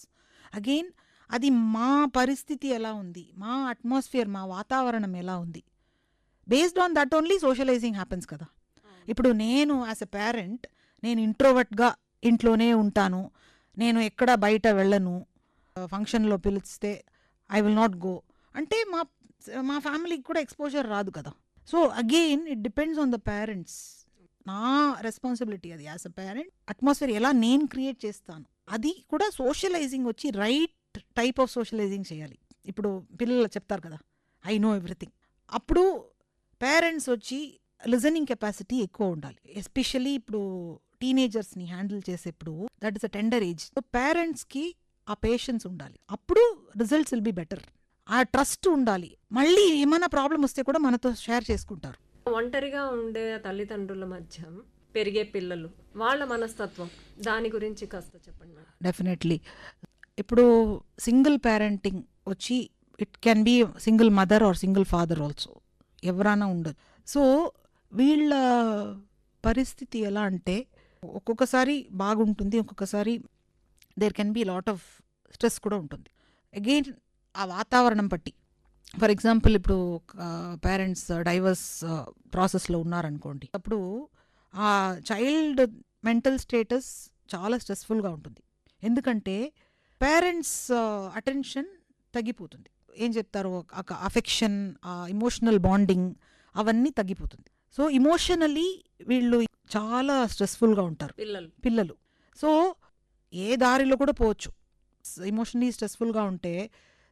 Again అది మా పరిస్థితి ఎలా ఉంది, మా అట్మాస్ఫియర్, మా వాతావరణం ఎలా ఉంది, based on that only socialising happens కదా. ఇప్పుడు నేను యాజ్ ఎ పేరెంట్, నేను ఇంట్రోవర్ట్గా ఇంట్లోనే ఉంటాను, నేను ఎక్కడ బయట వెళ్ళను, ఫంక్షన్లో పిలిస్తే ఐ విల్ నాట్ గో అంటే మా మా ఫ్యామిలీకి కూడా ఎక్స్పోజర్ రాదు కదా. So again it depends on the parents. నా రెస్పాన్సిబిలిటీ అది యాజ్ అ పేరెంట్. అట్మాస్ఫియర్ ఎలా నేను క్రియేట్ చేస్తాను, అది కూడా సోషలైజింగ్ వచ్చి రైట్ టైప్ ఆఫ్ సోషలైజింగ్ చేయాలి. ఇప్పుడు పిల్లలు చెప్తారు కదా ఐ నో ఎవ్రీథింగ్, అప్పుడు పేరెంట్స్ వచ్చి లిజనింగ్ కెపాసిటీ ఎక్కువ ఉండాలి. ఎస్పెషలీ ఇప్పుడు టీనేజర్స్ని హ్యాండిల్ చేసేప్పుడు that is a tender age. So పేరెంట్స్కి ఆ పేషెన్స్ ఉండాలి, అప్పుడు రిజల్ట్స్ విల్ బి బెటర్. ఆ ట్రస్ట్ ఉండాలి, మళ్ళీ ఏమైనా ప్రాబ్లం వస్తే కూడా మనతో షేర్ చేసుకుంటారు. ఒంటరిగా ఉండే తల్లిదండ్రుల మధ్య పెరిగే పిల్లలు, వాళ్ళ మనస్తత్వం, దాని గురించి కాస్త చెప్పండి మేడం. డెఫినెట్లీ. ఇప్పుడు సింగిల్ పేరెంటింగ్ వచ్చి it can be single mother are single father also, ఎవరైనా ఉండదు. సో వీళ్ళ పరిస్థితి ఎలా అంటే ఒక్కొక్కసారి బాగుంటుంది, ఒక్కొక్కసారి there can be lot of stress కూడా ఉంటుంది. అగైన్ ఆ వాతావరణం బట్టి, ఫర్ ఎగ్జాంపుల్ ఇప్పుడు పేరెంట్స్ డైవర్స్ ప్రాసెస్లో ఉన్నారనుకోండి, అప్పుడు ఆ చైల్డ్ మెంటల్ స్టేటస్ చాలా స్ట్రెస్ఫుల్గా ఉంటుంది. ఎందుకంటే పేరెంట్స్ అటెన్షన్ తగ్గిపోతుంది. ఏం చెప్తారు, అఫెక్షన్, ఇమోషనల్ బాండింగ్ అవన్నీ తగ్గిపోతుంది. సో ఇమోషనలీ వీళ్ళు చాలా స్ట్రెస్ఫుల్గా ఉంటారు పిల్లలు. సో ఏ దారిలో కూడా పోవచ్చు. ఇమోషనలీ స్ట్రెస్ఫుల్గా ఉంటే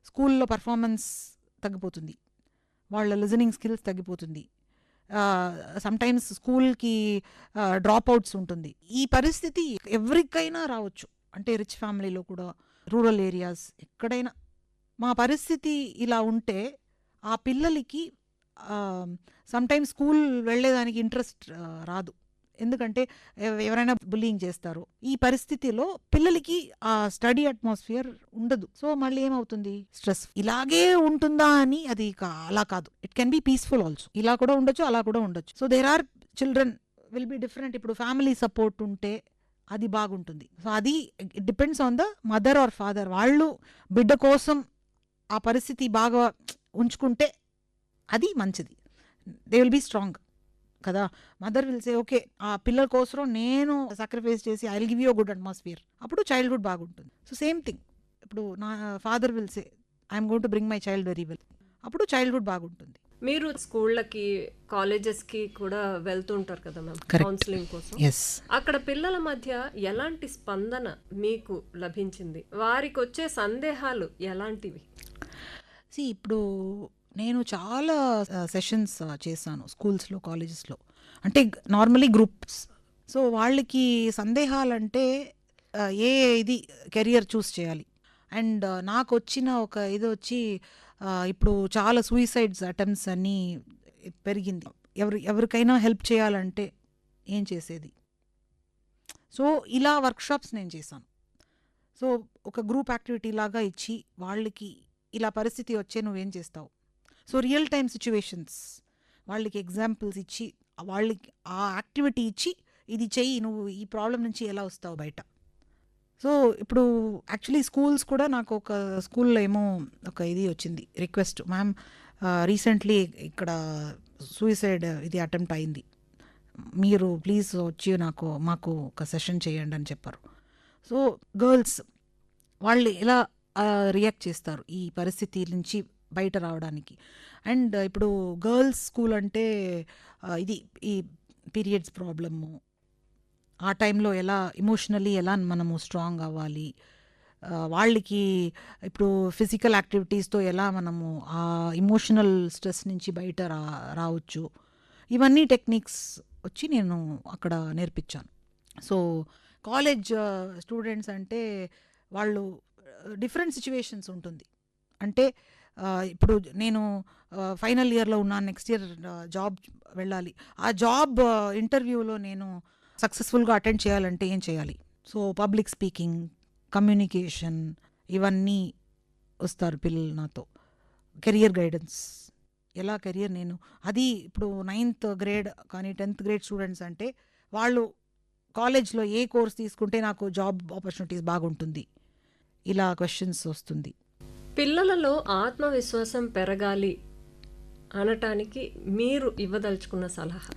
స్కూల్లో పర్ఫార్మెన్స్ తగ్గిపోతుంది, వాళ్ళ లిజనింగ్ స్కిల్స్ తగ్గిపోతుంది, సమ్టైమ్స్ స్కూల్కి డ్రాప్ అవుట్స్ ఉంటుంది. ఈ పరిస్థితి ఎవరికైనా రావచ్చు, అంటే రిచ్ ఫ్యామిలీలో కూడా, రూరల్ ఏరియాస్ ఎక్కడైనా. మా పరిస్థితి ఇలా ఉంటే ఆ పిల్లలకి సమ్టైమ్స్ స్కూల్ వెళ్ళేదానికి ఇంట్రెస్ట్ రాదు, ఎందుకంటే ఎవరైనా బుల్లింగ్ చేస్తారు. ఈ పరిస్థితిలో పిల్లలకి ఆ స్టడీ అట్మాస్ఫియర్ ఉండదు. సో మళ్ళీ ఏమవుతుంది, స్ట్రెస్. ఇలాగే ఉంటుందా అని అది అలా కాదు, it can be peaceful also. ఇలా కూడా ఉండొచ్చు, అలా కూడా ఉండొచ్చు. So there are children will be different. ఇప్పుడు ఫ్యామిలీ సపోర్ట్ ఉంటే అది బాగుంటుంది. సో అది it depends on the mother or father. వాళ్ళు బిడ్డ కోసం ఆ పరిస్థితి బాగా ఉంచుకుంటే అది మంచిది, దే విల్ బీ స్ట్రాంగ్ కదా. మదర్ విల్ సే ఓకే, ఆ పిల్లల కోసం నేను సాక్రిఫైస్ చేసి I will give you good atmosphere, అప్పుడు చైల్డ్హుడ్ బాగుంటుంది. సో సేమ్ థింగ్, ఇప్పుడు నా father will say I'm going to bring my child very well, అప్పుడు చైల్డ్హుడ్ బాగుంటుంది. మీరు స్కూళ్ళకి, కాలేజెస్కి కూడా వెళ్తుంటారు కదా మ్యామ్, కౌన్సిలింగ్ కోసం. అక్కడ పిల్లల మధ్య ఎలాంటి స్పందన మీకు లభించింది, వారికి వచ్చే సందేహాలు ఎలాంటివి? ఇప్పుడు నేను చాలా సెషన్స్ చేశాను స్కూల్స్లో, కాలేజెస్లో, అంటే నార్మలీ గ్రూప్స్. సో వాళ్ళకి సందేహాలంటే ఏ ఇది కెరియర్ చూస్ చేయాలి. అండ్ నాకు వచ్చిన ఒక ఇది వచ్చి ఇప్పుడు చాలా సూయిసైడ్స్ అటెంప్ట్స్ అన్నీ పెరిగింది. ఎవరికైనా హెల్ప్ చేయాలంటే ఏం చేసేది. సో ఇలా వర్క్షాప్స్ నేను చేశాను. సో ఒక గ్రూప్ యాక్టివిటీ లాగా ఇచ్చి వాళ్ళకి ఇలా పరిస్థితి వచ్చే నువ్వేం చేస్తావు, సో రియల్ టైమ్ సిచ్యువేషన్స్ వాళ్ళకి ఎగ్జాంపుల్స్ ఇచ్చి, వాళ్ళకి ఆ యాక్టివిటీ ఇచ్చి ఇది చెయ్యి, నువ్వు ఈ ప్రాబ్లం నుంచి ఎలా వస్తావు బయట. సో ఇప్పుడు యాక్చువల్లీ స్కూల్స్ కూడా, నాకు ఒక స్కూల్లో ఏమో ఒక ఇది వచ్చింది రిక్వెస్ట్, మ్యామ్ రీసెంట్లీ ఇక్కడ సూయిసైడ్ ఇది అటెంప్ట్ అయింది, మీరు ప్లీజ్ వచ్చి మాకు ఒక సెషన్ చేయండి అని చెప్పారు. సో గర్ల్స్ వాళ్ళు ఎలా రియాక్ట్ చేస్తారు ఈ పరిస్థితి నుంచి బయట రావడానికి. అండ్ ఇప్పుడు గర్ల్స్ స్కూల్ అంటే ఇది ఈ పీరియడ్స్ ప్రాబ్లము, ఆ టైంలో ఎలా ఇమోషనలీ ఎలా మనము స్ట్రాంగ్ అవ్వాలి, వాళ్ళకి ఇప్పుడు ఫిజికల్ యాక్టివిటీస్తో ఎలా మనము ఆ ఇమోషనల్ స్ట్రెస్ నుంచి బయట రావచ్చు, ఇవన్నీ టెక్నిక్స్ వచ్చి నేను అక్కడ నేర్పించాను. సో కాలేజ్ స్టూడెంట్స్ అంటే వాళ్ళు డిఫరెంట్ సిచ్యువేషన్స్ ఉంటుంది. అంటే ఇప్పుడు నేను ఫైనల్ ఇయర్లో ఉన్నాను, నెక్స్ట్ ఇయర్ జాబ్ వెళ్ళాలి, ఆ జాబ్ ఇంటర్వ్యూలో నేను సక్సెస్ఫుల్గా అటెండ్ చేయాలంటే ఏం చేయాలి. సో పబ్లిక్ స్పీకింగ్, కమ్యూనికేషన్, ఇవన్నీ వస్తారు పిల్లలు నాతో. కెరియర్ గైడెన్స్, ఎలా కెరియర్ నేను అది ఇప్పుడు 9th గ్రేడ్ కానీ 10th గ్రేడ్ స్టూడెంట్స్ అంటే వాళ్ళు కాలేజ్లో ఏ కోర్స్ తీసుకుంటే నాకు జాబ్ ఆపర్చునిటీస్ బాగుంటుంది, ఇలా క్వశ్చన్స్ వస్తుంది. పిల్లలలో ఆత్మవిశ్వాసం పెరగాలి అనటానికి మీరు ఇవ్వదలుచుకున్న సలహా?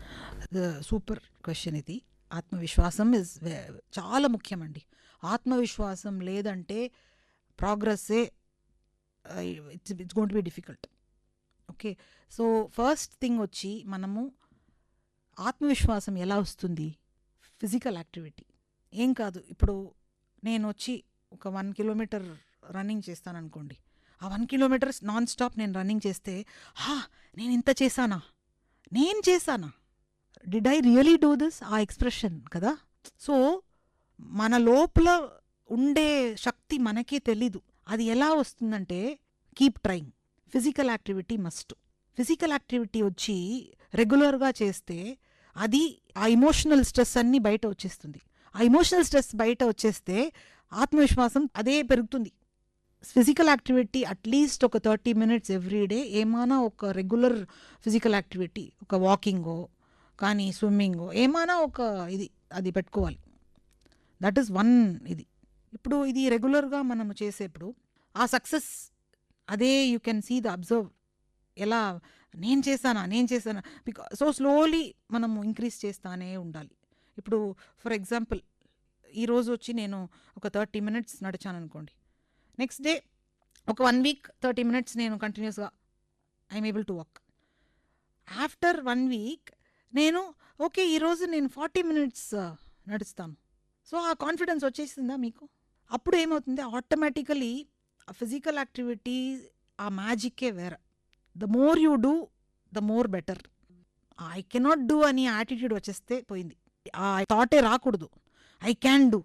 సూపర్ క్వశ్చన్ ఇది. ఆత్మవిశ్వాసం ఇస్ చాలా ముఖ్యమండి. ఆత్మవిశ్వాసం లేదంటే ప్రోగ్రెస్సే it's going to be difficult. Okay, so first thing వచ్చి మనము ఆత్మవిశ్వాసం ఎలా వస్తుంది? Physical activity. ఏం కాదు, ఇప్పుడు నేను వచ్చి ఒక 1 కిలోమీటర్ రన్నింగ్ చేస్తాను అనుకోండి. ఆ 1 కిలోమీటర్స్ నాన్ స్టాప్ నేను రన్నింగ్ చేస్తే, నేను ఇంత చేశానా, నేను చేశానా, did I really do this, ఆ ఎక్స్ప్రెషన్ కదా. సో మన లోపల ఉండే శక్తి మనకే తెలీదు. అది ఎలా వస్తుందంటే keep trying. Physical activity must. Physical activity వచ్చి రెగ్యులర్గా చేస్తే అది ఆ ఇమోషనల్ స్ట్రెస్ అన్నీ బయట వచ్చేస్తుంది. ఆ ఇమోషనల్ స్ట్రెస్ బయట వచ్చేస్తే ఆత్మవిశ్వాసం అదే పెరుగుతుంది. ఫిజికల్ యాక్టివిటీ అట్లీస్ట్ ఒక 30 minutes ఎవ్రీ డే, ఏమైనా ఒక రెగ్యులర్ ఫిజికల్ యాక్టివిటీ, ఒక వాకింగో కానీ స్విమ్మింగో ఏమైనా ఒక ఇది అది పెట్టుకోవాలి. దట్ ఈస్ వన్ ఇది. ఇప్పుడు ఇది రెగ్యులర్గా మనము చేసేప్పుడు ఆ సక్సెస్ అదే you can see the observe. ఎలా నేను చేశానా సో స్లోలీ మనము ఇంక్రీజ్ చేస్తానే ఉండాలి. ఇప్పుడు ఫర్ ఎగ్జాంపుల్ ఈరోజు వచ్చి నేను ఒక 30 minutes నడిచాను అనుకోండి. నెక్స్ట్ డే ఒక 1 week 30 minutes నేను కంటిన్యూస్గా I'm able to walk. After 1 week నేను ఓకే ఈరోజు నేను 40 minutes నడుస్తాను. సో ఆ కాన్ఫిడెన్స్ వచ్చేసిందా మీకు? అప్పుడు ఏమవుతుంది, ఆటోమేటికలీ ఫిజికల్ యాక్టివిటీ ఆ మ్యాజిక్కే వేరే. The more you do the more better. I cannot do అని యాటిట్యూడ్ వచ్చేస్తే పోయింది. ఆ థాటే రాకూడదు, I can do.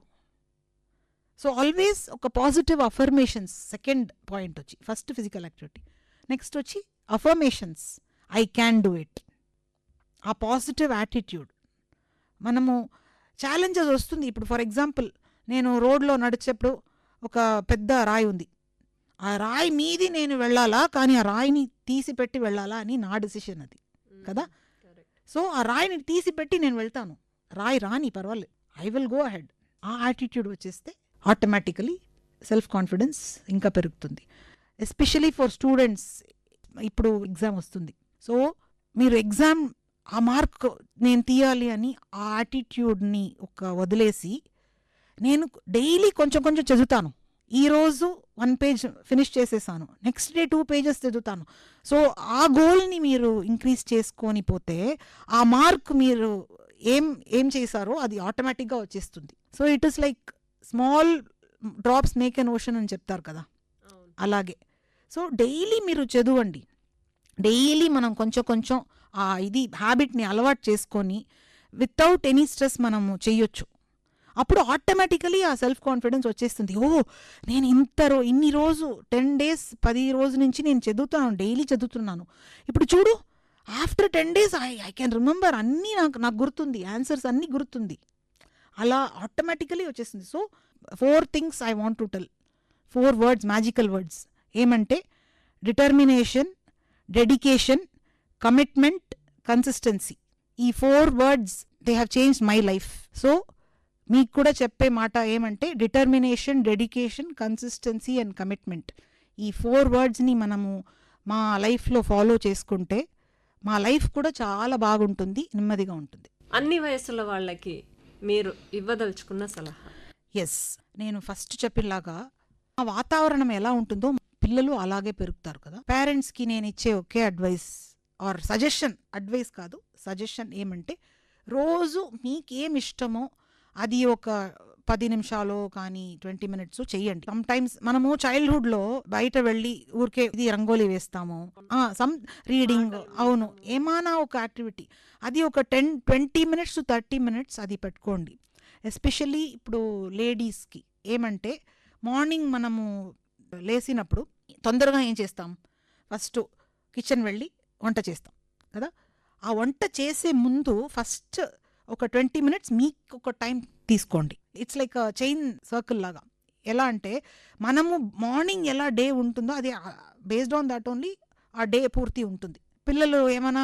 So always ఒక పాజిటివ్ అఫర్మేషన్స్. సెకండ్ పాయింట్ వచ్చి ఫస్ట్ ఫిజికల్ యాక్టివిటీ, నెక్స్ట్ వచ్చి affirmations, I can do it. ఆ పాజిటివ్ యాటిట్యూడ్. మనము ఛాలెంజెస్ వస్తుంది. ఇప్పుడు ఫర్ ఎగ్జాంపుల్ నేను రోడ్లో నడిచేప్పుడు ఒక పెద్ద రాయి ఉంది, ఆ రాయి మీది నేను వెళ్ళాలా కానీ ఆ రాయిని తీసిపెట్టి వెళ్ళాలా అని నా డెసిషన్ అది కదా. సో ఆ రాయిని తీసిపెట్టి నేను వెళ్తాను, రాయి రాని పర్వాలేదు, ఐ విల్ గో అహెడ్. ఆ యాటిట్యూడ్ వచ్చేస్తే ఆటోమేటికలీ సెల్ఫ్ కాన్ఫిడెన్స్ ఇంకా పెరుగుతుంది. Especially for students. ఇప్పుడు ఎగ్జామ్ వస్తుంది, సో మీరు ఎగ్జామ్ ఆ మార్క్ నేను తీయాలి అని ఆ యాటిట్యూడ్ని ఒక వదిలేసి నేను డైలీ కొంచెం కొంచెం చదువుతాను. ఈరోజు 1 page ఫినిష్ చేసేసాను, నెక్స్ట్ డే 2 pages చదువుతాను. సో ఆ గోల్ని మీరు ఇంక్రీజ్ చేసుకొని పోతే ఆ మార్క్ మీరు ఏం చేశారో అది ఆటోమేటిక్గా వచ్చేస్తుంది. So it is like small drops make an ocean అని చెప్తారు కదా, అలాగే. సో డైలీ మీరు చదవండి. డైలీ మనం కొంచెం కొంచెం ఇది హ్యాబిట్ని అలవాటు చేసుకొని వితౌట్ ఎనీ స్ట్రెస్ మనము చేయొచ్చు. అప్పుడు ఆటోమేటికలీ ఆ సెల్ఫ్ కాన్ఫిడెన్స్ వచ్చేస్తుంది. నేను ఇన్ని రోజు 10 days 10 రోజు నుంచి నేను చదువుతాను, డైలీ చదువుతున్నాను. ఇప్పుడు చూడు after 10 days I can remember అన్నీ నాకు గుర్తుంది, ఆన్సర్స్ అన్నీ గుర్తుంది. అలా ఆటోమేటికలీ వచ్చేస్తుంది. So 4 things I want to tell. 4 words, magical words ఏమంటే డిటర్మినేషన్, డెడికేషన్, కమిట్మెంట్, కన్సిస్టెన్సీ. ఈ 4 words they have changed my life. So మీకు కూడా చెప్పే మాట ఏమంటే determination, dedication, consistency and commitment. ఈ 4 wordsని మనము మా లైఫ్లో ఫాలో చేసుకుంటే మా లైఫ్ కూడా చాలా బాగుంటుంది, నెమ్మదిగా ఉంటుంది. అన్ని వయసుల వాళ్ళకి మీరు ఇవ్వదలుచుకున్న సలహా? ఎస్, నేను ఫస్ట్ చెప్పేలాగా ఆ వాతావరణం ఎలా ఉంటుందో పిల్లలు అలాగే పెరుగుతారు కదా. పేరెంట్స్కి నేను ఇచ్చే ఒకే అడ్వైస్ ఆర్ సజెషన్, అడ్వైస్ కాదు సజెషన్, ఏమంటే రోజు మీకేం ఇష్టమో అది ఒక 10 నిమిషాలు కానీ 20 minutes చెయ్యండి. సమ్ టైమ్స్ మనము చైల్డ్హుడ్లో బయట వెళ్ళి ఊరికే ఇది రంగోలీ వేస్తాము, సమ్ రీడింగ్, అవును, ఏమైనా ఒక యాక్టివిటీ అది ఒక 10-20 minutes to 30 minutes అది పెట్టుకోండి. ఎస్పెషల్లీ ఇప్పుడు లేడీస్కి ఏమంటే మార్నింగ్ మనము లేసినప్పుడు తొందరగా ఏం చేస్తాం, ఫస్ట్ కిచెన్ వెళ్ళి వంట చేస్తాం కదా. ఆ వంట చేసే ముందు ఫస్ట్ ఒక 20 minutes మీకు ఒక టైం తీసుకోండి. ఇట్స్ లైక్ చైన్ సర్కిల్ లాగా. ఎలా అంటే మనము మార్నింగ్ ఎలా డే ఉంటుందో అది బేస్డ్ ఆన్ దట్ ఓన్లీ ఆ డే పూర్తి ఉంటుంది. పిల్లలు ఏమైనా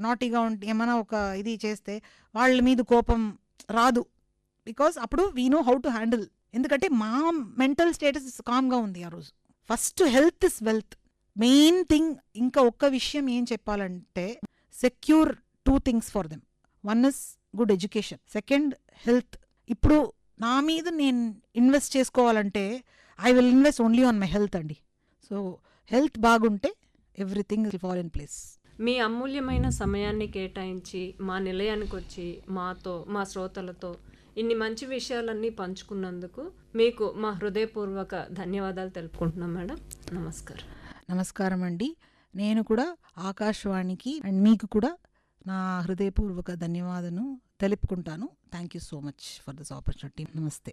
నాటీగా ఏమైనా ఒక ఇది చేస్తే వాళ్ళ మీద కోపం రాదు, బికాస్ అప్పుడు we know how to handle. ఎందుకంటే మా మెంటల్ స్టేటస్ కామ్గా ఉంది ఆ రోజు. First health is wealth, main thing. ఇంకా ఒక్క విషయం ఏం చెప్పాలంటే, secure 2 things for them. 1 is good education, 2nd health. ఇప్పుడు నా మీద నేను ఇన్వెస్ట్ చేసుకోవాలంటే I will invest only on my health అండి. సో హెల్త్ బాగుంటే everything will fall in place. మీ అమూల్యమైన సమయాన్ని కేటాయించి మా నిలయానికి వచ్చి మాతో, మా శ్రోతలతో ఇన్ని మంచి విషయాలన్నీ పంచుకున్నందుకు మీకు మా హృదయపూర్వక ధన్యవాదాలు తెలుపుకుంటున్నాం మేడం. నమస్కారం. నమస్కారం అండి. నేను కూడా ఆకాశవాణికి అండ్ మీకు కూడా నా హృదయపూర్వక ధన్యవాదాలు తెలుపుకుంటాను. Thank you so much for this opportunity. నమస్తే.